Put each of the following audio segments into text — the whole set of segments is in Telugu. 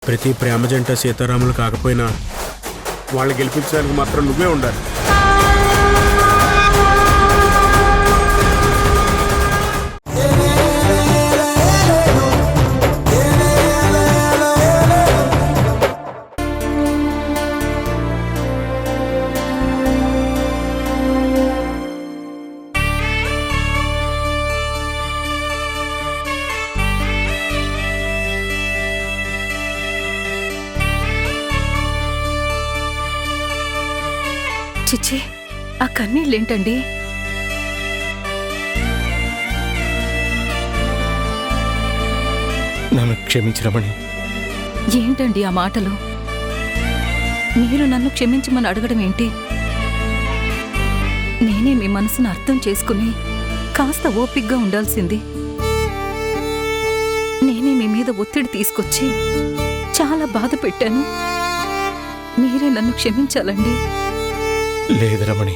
ప్రతి ప్రేమ జంట సీతారాములు కాకపోయినా వాళ్ళు గెలిపించడానికి మాత్రం నువ్వే ఉండాలి. చిచ్చి, ఆ కన్నీళ్ళేంటండి? నన్ను క్షమించరమణి. ఏంటండి ఆ మాటలు? మీరు నన్ను క్షమించమని అడగడం ఏంటి? నేనే మీ మనసును అర్థం చేసుకుని కాస్త ఓపిగ్గా ఉండాల్సింది. నేనే మీ మీద ఒత్తిడి తీసుకొచ్చి చాలా బాధ పెట్టాను. మీరే నన్ను క్షమించాలండి. లేదు రమణి,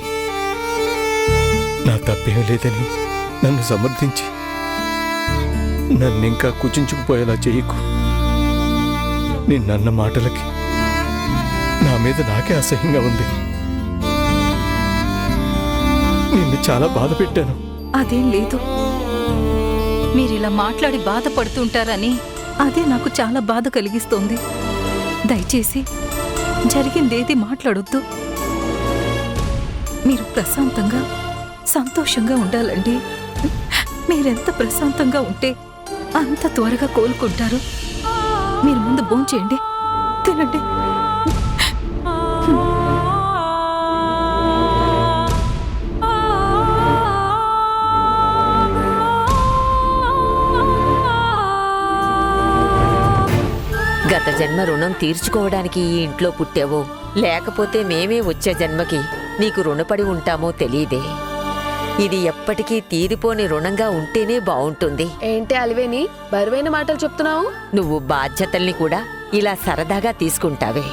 నా తప్పేమీ లేదని నన్ను సమర్థించి నన్నింకా కుచించుకుపోయేలా చేయకు. నిన్నన్న మాటలకి నా మీద నాకే అసహ్యంగా ఉంది. నిన్ను చాలా బాధ పెట్టాను. అదేం లేదు. మీరిలా మాట్లాడి బాధపడుతుంటారని అదే నాకు చాలా బాధ కలిగిస్తోంది. దయచేసి జరిగిందేది మాట్లాడొద్దు. మీరు ప్రశాంతంగా సంతోషంగా ఉండాలండి. మీరెంత ప్రశాంతంగా ఉంటే అంత త్వరగా కోలుకుంటారు. మీరు ముందు భోంచేయండి, తినండి. గత జన్మ రుణం తీర్చుకోవడానికి ఈ ఇంట్లో పుట్టావో లేకపోతే మేమే వచ్చే జన్మకి నీకు రుణపడి ఉంటామో తెలీదే. ఇది ఎప్పటికీ తీరిపోని రుణంగా ఉంటేనే బావుంటుంది. ఏంటి అలివేని బరువైన మాటలు చెప్తున్నావు? నువ్వు బాధ్యతల్ని కూడా ఇలా సరదాగా తీసుకుంటావే.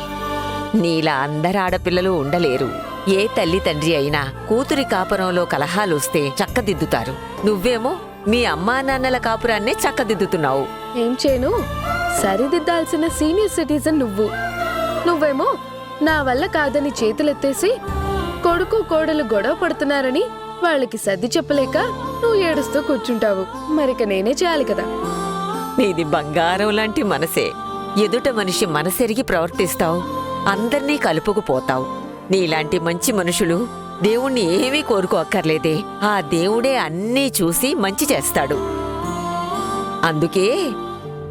నీలా అందరు ఆడపిల్లలు ఉండలేరు. ఏ తల్లి తండ్రి అయినా కూతురి కాపురంలో కలహాలొస్తే చక్కదిద్దుతారు. నువ్వేమో మీ అమ్మా నాన్నల కాపురాన్నే చక్కదిద్దుతున్నావు. ఏం చేయను, సరిదిద్దాల్సిన సీనియర్ సిటిజన్ నువ్వేమో నా వల్ల కాదని చేతులెత్తేసి కొడుకు కోడలు గొడవ పడుతున్నారని వాళ్ళకి సర్ది చెప్పలేక నువ్వు ఏడుస్తూ కూర్చుంటావు. మరిక నేనే చేయాలి కదా. నీది బంగారం లాంటి మనసే. ఎదుట మనిషి మనసెరిగి ప్రవర్తిస్తావు, అందర్నీ కలుపుకుపోతావు. నీలాంటి మంచి మనుషులు దేవుణ్ణి ఏమీ కోరుకోక్కర్లేదే. ఆ దేవుడే అన్నీ చూసి మంచి చేస్తాడు. అందుకే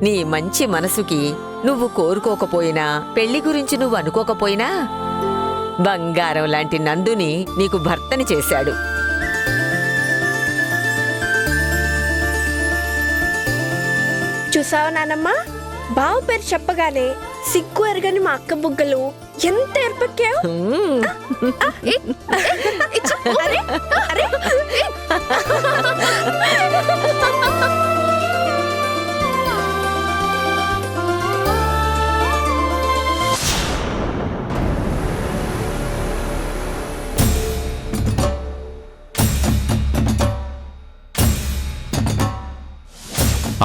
నీ మంచి మనసుకి నువ్వు కోరుకోకపోయినా, పెళ్లి గురించి నువ్వు అనుకోకపోయినా బంగారం లాంటి నందుని నీకు భర్తని చేశాడు. చూసావా నానమ్మ, బావ పేరు చెప్పగానే సిగ్గు ఎరగని మా అక్క బుగ్గలు ఎంత ఏర్పక్కావు.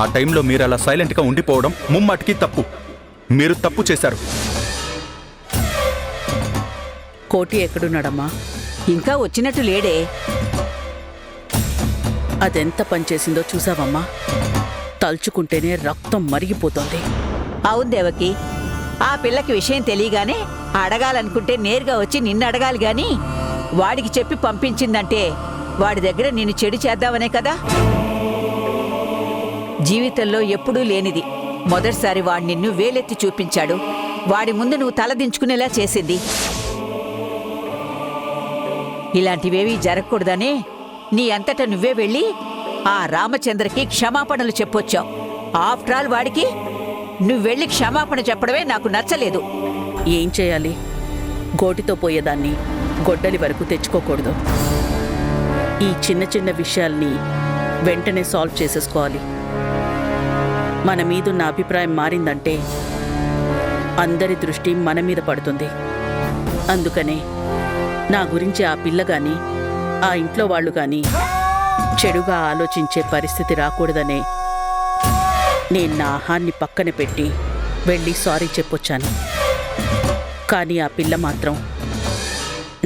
ఆ టైంలో మీరు అలా సైలెంట్గా ఉండిపోవడం ముమ్మాటికి తప్పు. మీరు తప్పు చేశారు. కోటి ఎక్కడున్నాడమ్మా? ఇంకా వచ్చినట్టు లేడే. అదెంత పనిచేసిందో చూసావమ్మా? తలుచుకుంటేనే రక్తం మరిగిపోతోంది. అవును దేవకి, ఆ పిల్లకి విషయం తెలియగానే అడగాలనుకుంటే నేరుగా వచ్చి నిన్ను అడగాలి గాని వాడికి చెప్పి పంపించిందంటే వాడి దగ్గర నిన్ను చెడు చేద్దామనే కదా. జీవితంలో ఎప్పుడూ లేనిది మొదటిసారి వాడు నిన్ను వేలెత్తి చూపించాడు. వాడి ముందు నువ్వు తలదించుకునేలా చేసింది. ఇలాంటివేవీ జరగకూడదనే నీ అంతట నువ్వే వెళ్ళి ఆ రామచంద్రకి క్షమాపణలు చెప్పొచ్చావు. ఆఫ్టర్ ఆల్ వాడికి నువ్వెళ్ళి క్షమాపణ చెప్పడమే నాకు నచ్చలేదు. ఏం చేయాలి? గోటితో పోయేదాన్ని గొడ్డలి వరకు తెచ్చుకోకూడదు. ఈ చిన్న చిన్న విషయాల్ని వెంటనే సాల్వ్ చేసేసుకోవాలి. మన మీదున్న అభిప్రాయం మారిందంటే అందరి దృష్టి మన మీద పడుతుంది. అందుకనే నా గురించి ఆ పిల్ల గాని ఆ ఇంట్లో వాళ్ళు గాని చెడుగా ఆలోచించే పరిస్థితి రాకూడదనే నేను నా ఆహాన్ని పక్కన పెట్టి వెళ్ళి సారీ చెప్పొచ్చాను. కానీ ఆ పిల్ల మాత్రం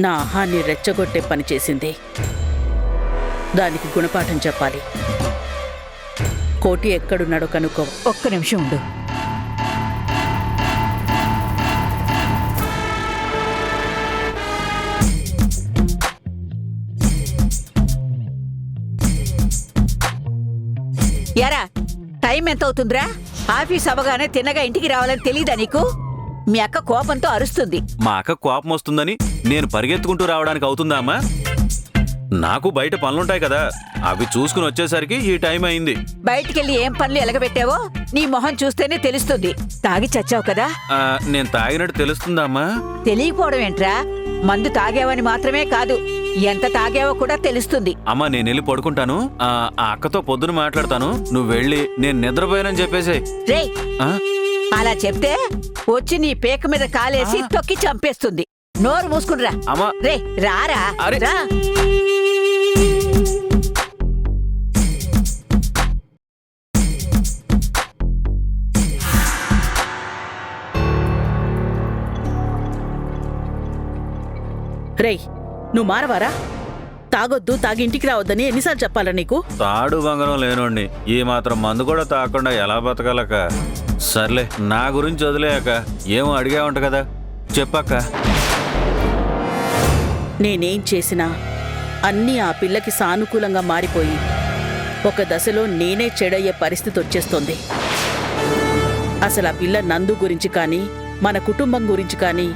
నా ఆహాన్ని రెచ్చగొట్టే పని చేసింది. దానికి గుణపాఠం చెప్పాలి. కోటి ఎక్కడున్నాడో కనుక్కో. ఒక్క నిమిషం ఉండు. యారా, టైం ఎంత అవుతుందిరా? ఆఫీస్ అవగానే తిన్నగా ఇంటికి రావాలని తెలీదా నీకు? మీ అక్క కోపంతో అరుస్తుంది. మా అక్క కోపం వస్తుందని నేను పరిగెత్తుకుంటూ రావడానికి అవుతుందా అమ్మా? నాకు బయట పనులుంటాయి కదా, అవి చూసుకుని వచ్చేసరికి ఈ టైం అయింది. బయటికెళ్ళి ఏం పనులు ఎలగబెట్టావో నీ మొహం చూస్తేనే తెలుస్తుంది. తాగి చచ్చావు కదా? నేను తాగినట్టు తెలుస్తుందా అమ్మా? తెలియకపోవడం ఏంట్రా? మందు తాగావని మాత్రమే కాదు, ఎంత తాగావో కూడా తెలుస్తుంది. అమ్మా, నేను వెళ్ళి పడుకుంటాను. ఆ అక్కతో పొద్దున మాట్లాడతాను. నువ్వు వెళ్ళి నేను నిద్రపోయానని చెప్పేసేయ్. రే, అలా చెప్తే వచ్చి నీ పేక మీద కాలేసి తొక్కి చంపేస్తుంది. నోరు మూసుకునిరా. అమ్మా, రే రారా. అరే. రా. రేయ్, నువ్వు మారవారా? తాగొద్దు, తాగి ఇంటికి రావద్దని ఎన్నిసార్లు చెప్పాలా నీకు? తాడు బంగారం లేనోండి, ఈ మాత్రం మందు కూడా తాగకుండా ఎలా బతకాలక్క? సర్లే, నా గురించి వదిలేయక. ఏమో అడిగావంట కదా, చెప్పక్క. నేనేం చేసినా అన్నీ ఆ పిల్లకి సానుకూలంగా మారిపోయి ఒక దశలో నేనే చెడయ్యే పరిస్థితి వచ్చేస్తోంది. అసలు ఆ పిల్ల నందు గురించి కానీ మన కుటుంబం గురించి కానీ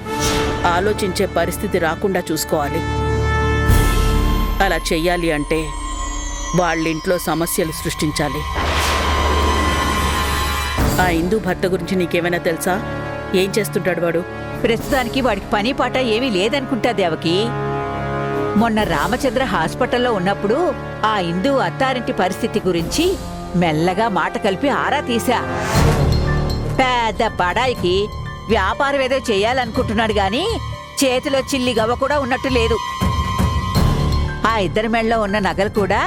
ఆలోచించే పరిస్థితి రాకుండా చూసుకోవాలి. అలా చెయ్యాలి అంటే వాళ్ళింట్లో సమస్యలు సృష్టించాలి. ఆ ఇందు భర్త గురించి నీకేమైనా తెలుసా? ఏం చేస్తుంటాడు వాడు? ప్రస్తుతానికి వాడికి పని పాట ఏమీ లేదనుకుంటా దేవకి. మొన్న రామచంద్ర హాస్పిటల్లో ఉన్నప్పుడు ఆ ఇందు అత్తారింటి పరిస్థితి గురించి మెల్లగా మాట కలిపి ఆరా తీశా. పెద్ద బడాయికి వ్యాపారం ఏదో చేయాలనుకుంటున్నాడు గాని చేతిలో చిల్లి గవ్వ కూడా ఉన్నట్టు లేదు. ఆ ఇద్దరి మెళ్ళలో ఉన్న నగలు కూడా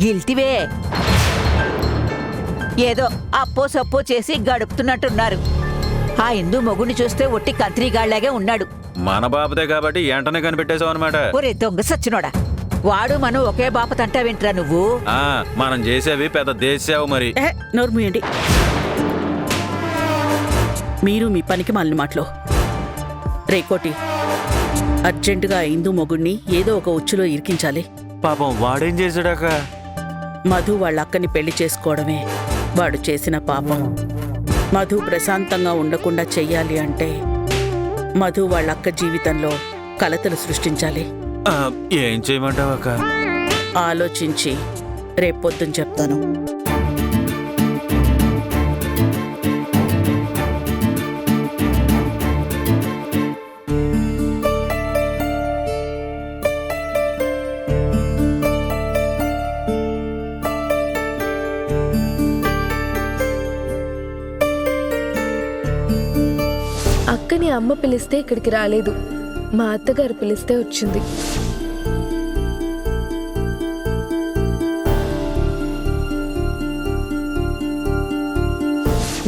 గిల్టివే. ఏదో అప్పో సప్పో చేసి గడుపుతున్నట్టున్నారు. ఆ ఇందు మొగుడిని చూస్తే ఒట్టి కంత్రీగాళ్లాగే ఉన్నాడు. మన బాపదే కాబట్టి వెంటనే కనిపెట్టేశావు అనమాట. ఒరే దొంగ సచ్చినోడా, వాడు మనం ఒకే బాపతంటావేంట్రా నువ్వు? మనం చేసేవి పెద్ద దేశావు మరి. నోరు మూయండి. మీరు మీ పనికి మాలిన మాటలో. రే కోటి, అర్జెంటుగా ఇందు మొగుణ్ణి ఏదో ఒక ఉచ్చులో ఇరికించాలి. పాపం వాడేం చేశాడాక? మధు వాళ్ళ అక్కని పెళ్లి చేసుకోవడమే వాడు చేసిన పాపం. మధు ప్రశాంతంగా ఉండకుండా చెయ్యాలి అంటే మధు వాళ్ళ అక్క జీవితంలో కలతలు సృష్టించాలి. ఏం చేయమంటావక్క? ఆలోచించి రేపొద్దున చెప్తాను. అక్కని అమ్మ పిలిస్తే ఇక్కడికి రాలేదు, మా అత్తగారు పిలిస్తే వచ్చింది.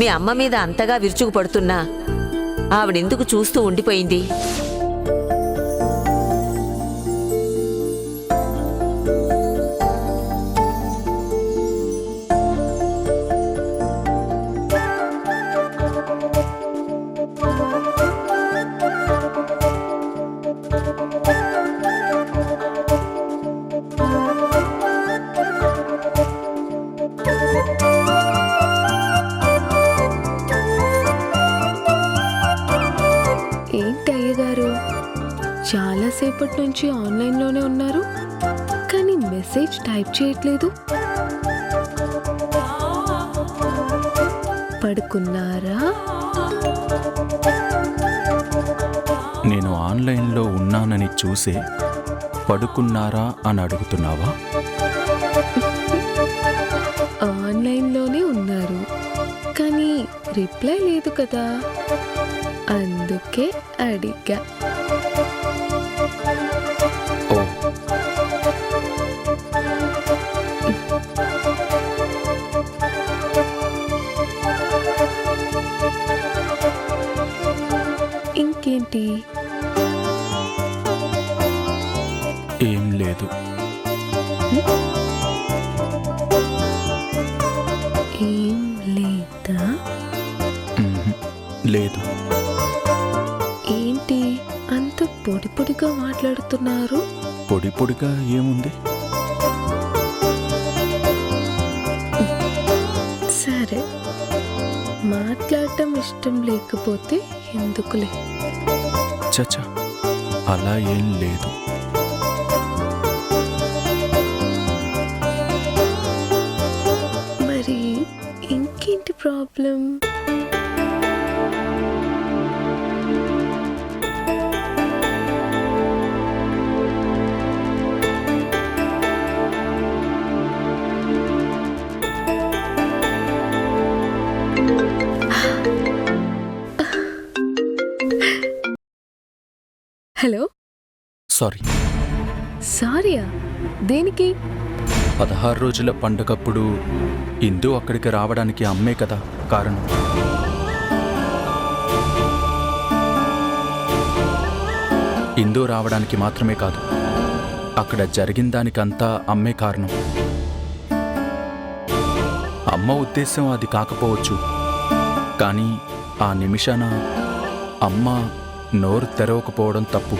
మీ అమ్మ మీద అంతగా విరుచుకుపడుతున్నా ఆవిడెందుకు చూస్తూ ఉండిపోయింది? ఏంటి అయ్యగారు, చాలాసేపటి నుంచి ఆన్లైన్లోనే ఉన్నారు కానీ మెసేజ్ టైప్ చేయట్లేదు. పడుకున్నారా? నేను ఆన్లైన్లో ఉన్నానని చూసే పడుకున్నారా అని అడుగుతున్నావా? ఆన్లైన్లోనే ఉన్నారు కానీ రిప్లై లేదు కదా, అందుకే అడిగా. ఓ, ఇంకేంటి? ఏం లేదు. ఏం లేదా? మ్మ్. లేదు. ఏంటి అంత పొడి పొడిగా మాట్లాడుతున్నారు? పొడి పొడిగా ఏముంది? సరే, మాట్లాడటం ఇష్టం లేకపోతే ఎందుకులే. చచ్చా, అలా ఏం లేదు. మరి ఇంకేంటి ప్రాబ్లం? Hello, sorry. సారీయా? దేనికి? 16 రోజుల పండగప్పుడు ఇందు అక్కడికి రావడానికి అమ్మే కదా కారణం. ఇందు రావడానికి మాత్రమే కాదు, అక్కడ జరిగిన దానికంతా అమ్మే కారణం. అమ్మ ఉద్దేశం అది కాకపోవచ్చు, కానీ ఆ నిమిషాన అమ్మ నోరు తెరవకపోవడం తప్పు.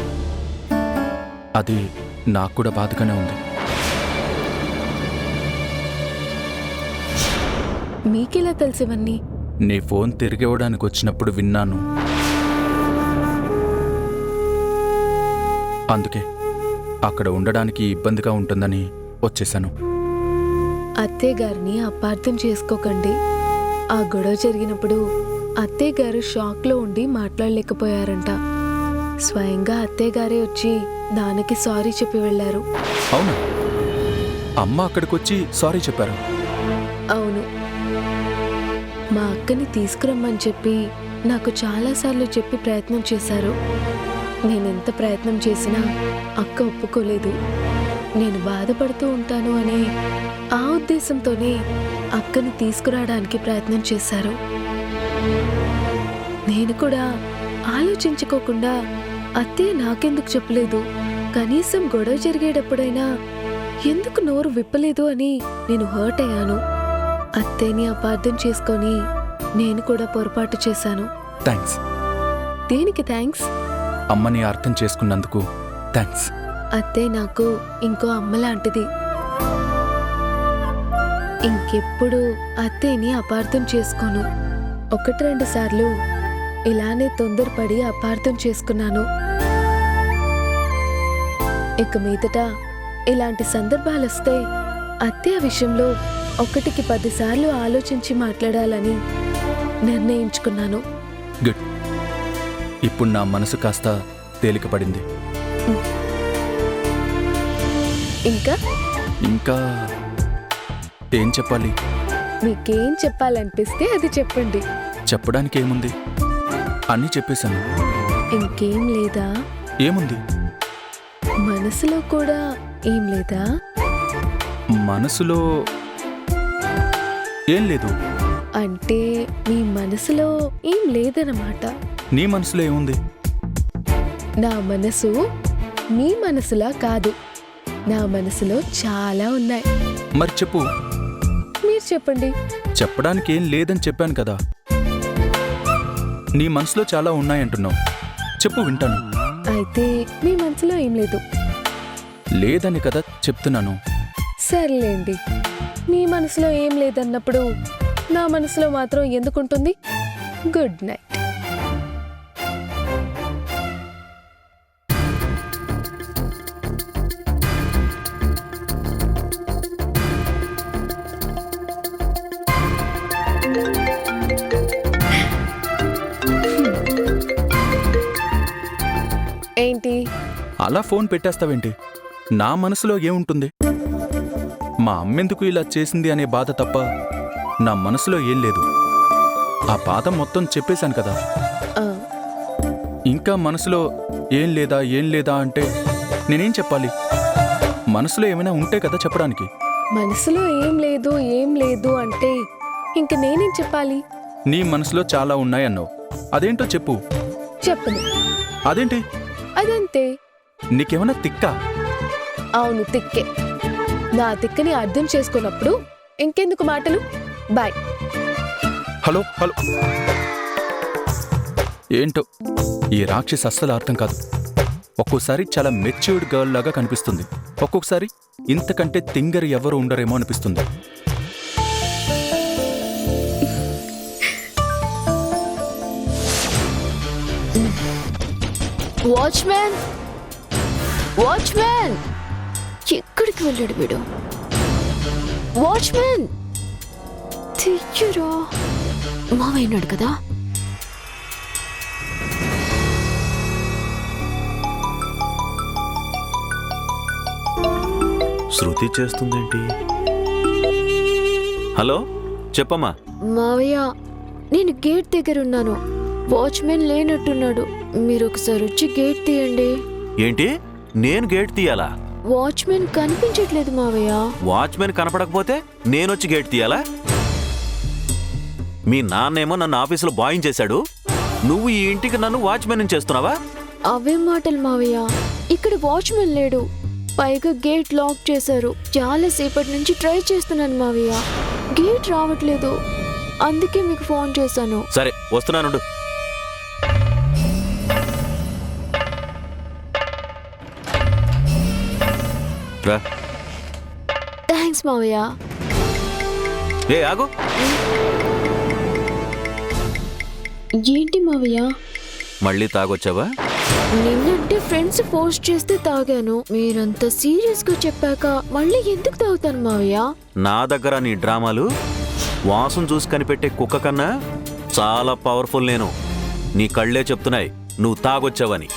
అది నాకు కూడా బాధగానే ఉంది. మీకెలా తెలిసివన్నీ? నీ ఫోన్ తిరిగివ్వడానికి వచ్చినప్పుడు విన్నాను. అందుకే అక్కడ ఉండడానికి ఇబ్బందిగా ఉంటుందని వచ్చేశాను. అత్తయ్య గారిని అపార్థం చేసుకోకండి. ఆ గొడవ జరిగినప్పుడు అత్తయ్య గారు షాక్లో ఉండి మాట్లాడలేకపోయారంట. స్వయంగా అత్తయ్య గారే వచ్చి నాన్నకి సారీ చెప్పి వెళ్ళారు. అవునా? అమ్మ అక్కడికొచ్చి సారీ చెప్పారు? అవును. మా అక్కని తీసుకురమ్మని చెప్పి నాకు చాలాసార్లు చెప్పి ప్రయత్నం చేశారు. నేనెంత ప్రయత్నం చేసినా అక్క ఒప్పుకోలేదు. నేను బాధపడుతూ ఉంటాను అనే ఆ ఉద్దేశంతోనే అక్కని తీసుకురావడానికి ప్రయత్నం చేశారు. నేను కూడా ఆలోచించుకోకుండా అత్తయ్య నాకెందుకు చెప్పలేదు, కనీసం గొడవ జరిగేటప్పుడైనా ఎందుకు నోరు విప్పలేదు అని నేను హర్ట్ అయ్యాను. అత్తయ్యని అపార్థం చేసుకొని నేను కూడా పొరపాటు చేశాను. థ్యాంక్స్. దేనికి థ్యాంక్స్? అమ్మని అర్థం చేసుకున్నందుకు థ్యాంక్స్. అత్తయ్య నాకు ఇంకో అమ్మ లాంటిది. ఇంకెప్పుడు అత్తయ్యని అపార్థం చేసుకోను. 1-2 సార్లు ఇలానే తొందరపడి అపార్థం చేసుకున్నాను. ఇక మీదట ఇలాంటి సందర్భాలొస్తే అత్తయ్య విషయంలో 1కి 10 సార్లు ఆలోచించి మాట్లాడాలని నిర్ణయించుకున్నాను. గుడ్. ఇప్పుడు నా మనసు కాస్త తేలికపడింది. ఇంకా ఇంకా ఏం చెప్పాలి? మీకేం చెప్పాలనిపిస్తే అది చెప్పండి. చెప్పడానికి ఏముంది? అన్నీ చెప్పేశాను. ఇంకేం లేదా? ఏముంది? మనసులో కూడా ఏం లేదా? మనసులో ఏం లేదు. అంటే మీ మనసులో ఏం లేదన్నమాట. నీ మనసులో ఏముంది? నా మనసు మీ మనసులా కాదు. నా మనసులో చాలా ఉన్నాయి. మరి చెప్పు. మీరు చెప్పండి. చెప్పడానికి ఏం లేదని చెప్పాను కదా. నీ మనసులో చాలా ఉన్నాయంటున్నావు. చెప్పు, వింటాను. అయితే మీ మనసులో ఏం లేదు లేదని కదా చెప్తున్నాను. సర్లేండి. మీ మనసులో ఏం లేదన్నప్పుడు నా మనసులో మాత్రం ఎందుకుంటుంది? Good night. ఏంటి అలా ఫోన్ పెట్టేస్తావేంటి? నా మనసులో ఏముంటుంది? మా అమ్మెందుకు ఇలా చేసింది అనే బాధ తప్ప నా మనసులో ఏం లేదు. ఆ బాధ మొత్తం చెప్పేశాను కదా. ఆ, ఇంకా మనసులో ఏం లేదా అంటే నేనేం చెప్పాలి? మనసులో ఏమైనా ఉంటే కదా చెప్పడానికి. మనసులో ఏం లేదు అంటే ఇంక నేనేం చెప్పాలి? నీ మనసులో చాలా ఉన్నాయన్నావు. అదేంటో చెప్పు. చెప్పను. అదేంటి? అదంతే. నీకేమన్నా తిక్కా? అవును, తిక్కే. నా తిక్కని అర్థం చేసుకున్నప్పుడు ఇంకెందుకు మాటలు? బాయ్. Hello hello. ఏంటో ఈ రాక్షసి అస్సలు అర్థం కాదు. ఒక్కోసారి చాలా మెచ్యూర్డ్ గర్ల్ లాగా కనిపిస్తుంది, ఒక్కొక్కసారి ఇంతకంటే తింగరి ఎవరు ఉండరేమో అనిపిస్తుంది. వాచ్మ్యాన్, వాచ్మ్యాన్, ఎక్కడికి వెళ్ళాడు వీడు? వాచ్మ్యాన్, తీయరా. మావయ్యన్నాడు కదా. శృతి చేస్తుందేంటి? హలో, చెప్పమ్మా. మావయ్య, నేను గేట్ దగ్గర ఉన్నాను. వాచ్మెన్ లేనట్టున్నాడు. మీరు ఒకసారి వచ్చి గేట్ తీయండి. ఏంటి, నేను గేట్ తీయాలా? వాచ్మెన్ కనిపించట్లేదు మావయ్య. వాచ్మెన్ కనపడకపోతే నేనొచ్చి గేట్ తీయాలా? మీ నాన్నేమో నన్ను ఆఫీసులో బాయించేశాడు, నువ్వు ఈ ఇంటికి నన్ను వాచ్మెన్ చేస్తున్నావా? అవేం మాటలు మావయ్య, ఇక్కడ వాచ్మెన్ లేడు. పైగా గేట్ లాక్ చేశారు. చాలా సేపటి నుంచి ట్రై చేస్తున్నాను మావయ్య, గేట్ రావట్లేదు. అందుకే మీకు ఫోన్ చేశాను. సరే, వస్తున్నానుండు. రా. థ్యాంక్స్ మావయ్య. ఏ ఆగు. ఏంటి మావయ్య? మళ్ళీ తాగొచ్చావా? నిన్నంటే ఫ్రెండ్స్ ఫోర్స్ చేస్తే తాగాను. మీరంత సీరియస్ గా చెప్పాక మళ్ళీ ఎందుకు తాగుతాను మావయ్య? నా దగ్గర నీ డ్రామాలు వాసన చూసి కనిపెట్టే కుక్క కన్నా చాలా పవర్ఫుల్. నేను నీ కళ్ళే చెప్తున్నాయి నువ్వు తాగొచ్చావని.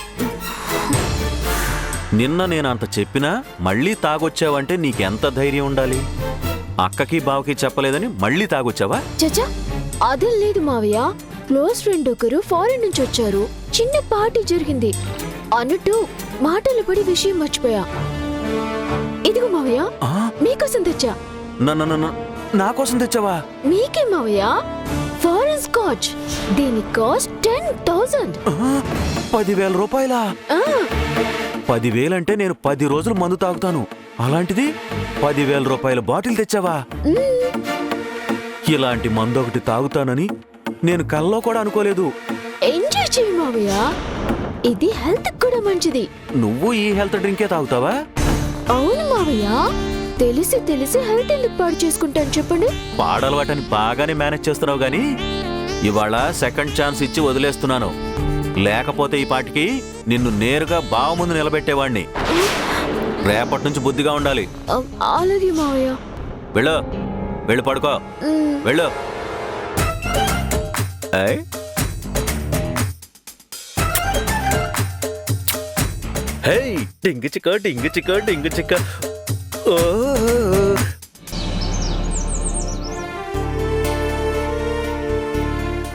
నిన్న నేను అంత చెప్పినా మళ్ళీ తాగొచ్చావంటే నీకెంత ధైర్యం ఉండాలి? అక్కకి బావకి చెప్పలేదని మళ్ళీ తాగొచ్చావా? చచ్చా, అదేం లేదు మావయ్య. క్లోజ్ ఫ్రెండ్ ఒకరు ఫారెన్ నుంచి వచ్చారు. చిన్న పార్టీ జరిగింది అన్నట్టు మాటలు పడి విషయం మర్చిపోయా. ఇదిగో మావయ్య, మీకోసం తెచ్చా. నా కోసం తెచ్చావా? మీకే మావయ్య, ఫారెన్ స్కాచ్. దీని కాస్ట్ 10,000. 10,000 రూపాయలా? 10,000 అంటే నేను 10 రోజులు మందు తాగుతాను. అలాంటిది 10,000 రూపాయల బాటిల్ తెచ్చావా? ఇలాంటి మందు ఒకటి తాగుతానని నేను కల్లో కూడా అనుకోలేదు. ఎంజాయ్ చేయి మావయ్య, ఇది హెల్త్ కూడా మంచిది. నువ్వు ఈ హెల్త్ డ్రింకే తాగుతావా? అవును మావయ్య, తెలిసి తెలిసి హెల్త్ ఎందుకు పాడు చేసుకుంటాను చెప్పండి? పాడలవాటని బాగానే మేనేజ్ చేస్తున్నావు గానీ ఇవాళ సెకండ్ ఛాన్స్ ఇచ్చి వదిలేస్తున్నాను. లేకపోతే ఈ పాటికి నిన్ను నేరుగా బావ ముందు నిలబెట్టేవాణ్ణి. రేపటి నుంచి బుద్ధిగా ఉండాలి. అలాగే మావయ్య. వెళ్ళు, వెళ్ళి పడుకో. వెళ్ళు. హే, డింగు చిక్క డింగు చిక్క డింగు చిక్క. ఓ,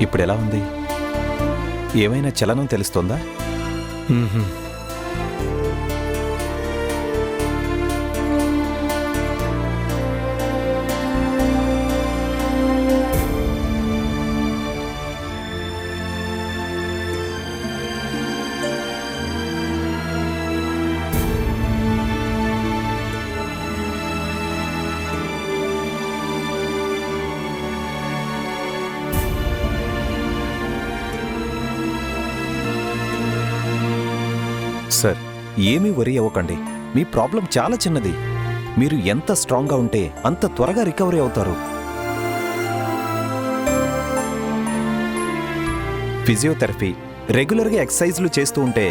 ఇప్పుడు ఎలా ఉంది? ఏమైనా చలనం తెలుస్తోందా? సార్, ఏమీ వరీ అవ్వకండి. మీ ప్రాబ్లం చాలా చిన్నది. మీరు ఎంత స్ట్రాంగ్గా ఉంటే అంత త్వరగా రికవరీ అవుతారు. ఫిజియోథెరపీ, రెగ్యులర్గా ఎక్సర్సైజ్లు చేస్తూ ఉంటే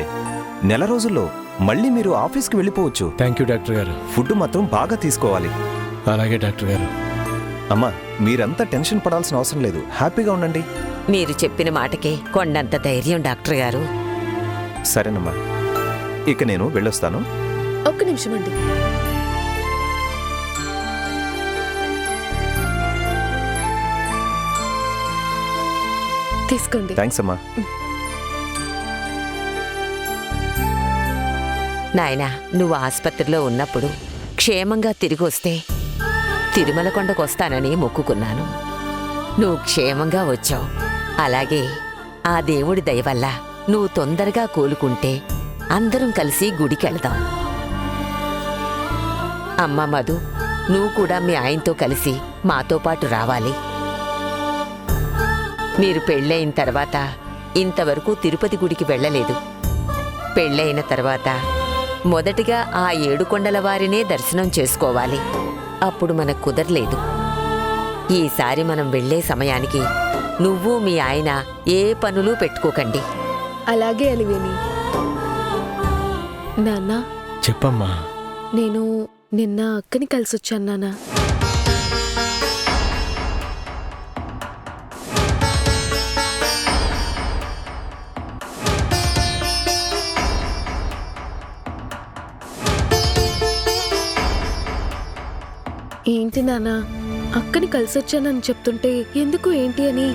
నెల రోజుల్లో మళ్ళీ మీరు ఆఫీస్కి వెళ్ళిపోవచ్చు. థ్యాంక్ యూ డాక్టర్ గారు. ఫుడ్ మాత్రం బాగా తీసుకోవాలి. అలాగే డాక్టర్ గారు. అమ్మా, మీరంతా టెన్షన్ పడాల్సిన అవసరం లేదు. హ్యాపీగా ఉండండి. మీరు చెప్పిన మాటకే కొండంత ధైర్యం డాక్టర్ గారు. సరేనమ్మా, ఇక నేను వెళ్ళొస్తాను. ఒక్క నిమిషం అండి. తీసుకోండి. థ్యాంక్స్ అమ్మా. నాయనా, నువ్వు ఆసుపత్రిలో ఉన్నప్పుడు క్షేమంగా తిరిగి వస్తే తిరుమల కొండకు వస్తానని మొక్కుకున్నాను. నువ్వు క్షేమంగా వచ్చావు. అలాగే ఆ దేవుడి దయ వల్ల నువ్వు తొందరగా కోలుకుంటే అందరం కలిసి గుడికెళ్దాం. అమ్మా మధు, నువ్వు కూడా మీ ఆయనతో కలిసి మాతో పాటు రావాలి. మీరు పెళ్ళయిన తర్వాత ఇంతవరకు తిరుపతి గుడికి వెళ్ళలేదు. పెళ్ళయిన తర్వాత మొదటిగా ఆ 7 కొండల వారినే దర్శనం చేసుకోవాలి. అప్పుడు మనకు కుదరలేదు. ఈసారి మనం వెళ్ళే సమయానికి నువ్వు మీ ఆయన ఏ పనులు పెట్టుకోకండి. అలాగే అలివేని. నాన్న, చెప్పమ్మా. నేను నిన్న అక్కని కలిసొచ్చాను నాన్న. ఏంటి నాన్న, అక్కని కలిసొచ్చానని చెప్తుంటే ఎందుకు ఏంటి అని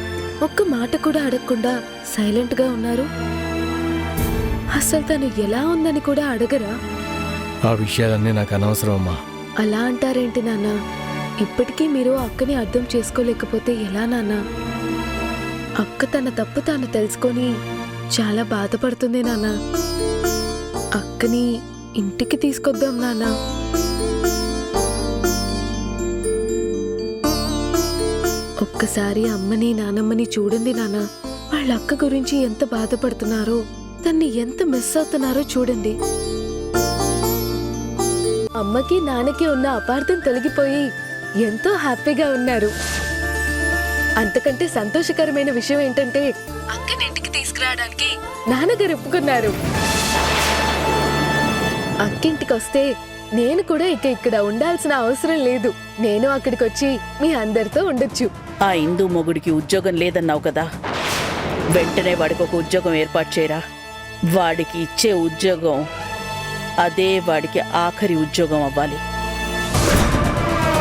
ఒక్క మాట కూడా అడగకుండా సైలెంట్గా ఉన్నారు. అసలు తను ఎలా ఉందని కూడా అడగరా? ఆ విషయాలన్నీ నాకు అనవసరం అమ్మా. అలా అంటారేంటి నాన్న? ఇప్పటికీ మీరు అక్కని అర్థం చేసుకోలేకపోతే ఎలా నాన్న? అక్క తన తప్పు తాను తెలుసుకొని చాలా బాధపడుతుంది నాన్న. అక్కని ఇంటికి తీసుకొద్దాం నాన్న. ఒక్కసారి అమ్మని నానమ్మని చూడండి నాన్న. వాళ్ళ అక్క గురించి ఎంత బాధపడుతున్నారో, తన్ని ఎంత మిస్ అవుతున్నారో చూడండి. అమ్మకి నాన్నకి ఉన్న అపార్థం తొలగిపోయి ఎంతో హ్యాపీగా ఉన్నారు. అంతకంటే సంతోషకరమైన విషయం ఏంటంటే అక్కని ఇంటికి తీసుకురావడానికి నాన్నగారు ఒప్పుకున్నారు. అక్కింటికి వస్తే నేను కూడా ఇక్కడ ఉండాల్సిన అవసరం లేదు. నేను అక్కడికి వచ్చి మీ అందరితో ఉండొచ్చు. ఆ హిందూ మొగుడికి ఉద్యోగం లేదన్నావు కదా, వెంటనే వాడికి ఒక ఉద్యోగం ఏర్పాటు చేయరా. వాడికి ఇచ్చే ఉద్యోగం అదే వాడికి ఆఖరి ఉద్యోగం అవ్వాలి.